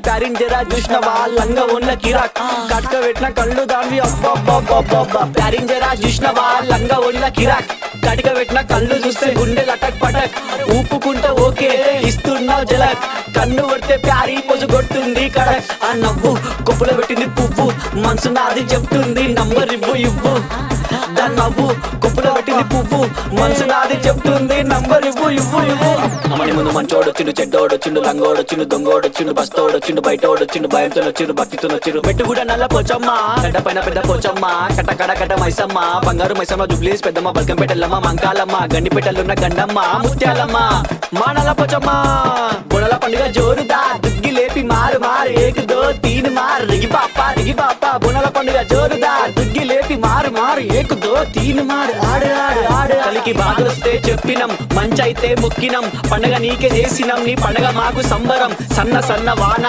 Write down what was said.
pairing జరా చూసినవా లంగా ఉన్న కిరాక్ కట్క పెట్టిన కళ్ళు దాన్ని అబ్బా ప్యారింగ్ జరా చూసినవా లంగా ఉన్న కిరాక్ కటిక పెట్టిన కళ్ళు చూస్తే గుండె లటక్ పటక్ ఊపుకుంటే ఓకే ఇస్తున్నావు జలక్ కన్ను కొడితే ప్యారీ పొజు కొడుతుంది కడక్ ఆ నవ్వు కొప్పులో పెట్టింది పువ్వు మనసు నాది చెప్తుంది నంబర్ ఇవ్వు దాని నవ్వు కొప్పులో పెట్టింది పువ్వు మనసు నాది చెప్తుంది నంబర్ ఇవ్వు అమ్మని ముందు మంచోడొచ్చిండు చెడ్డోడొచ్చిండు లంగోడొచ్చిండు దొంగోడొచ్చిండు బస్తోడొచ్చిండు బయటోడొచ్చిండు భయంతో వచ్చిండు భక్తితో వచ్చిండు మెట్టు కూడా నల్ల పోచమ్మ గడ్డ పైన పెద్ద పోచమ్మ కట్ట మైసమ్మ బంగారు మైసమ్మ జుబ్లీస్ పెద్దమ్మ బల్కంపేటల్లమ్మ మంకాలమ్మ గండిపేటలున్న గండమ్మ ముత్యాలమ్మ మా నల్ల పోచమ్మ బుడల పండుగ జోరుదా దుగ్గి లేపి మారు ఏక్ దో తీన్ మార్ రిగి పాప బుడల పండుగ జోరుదా దుగ్గి లేపి మారు ఏక్ దో తీన్ మార్ ఆడు కలికి బాధొస్తే చెప్పినం మంచైతే మొక్కినం పండగ నీకే చేసినం నీ పండగ మాకు సంబరం సన్న వాన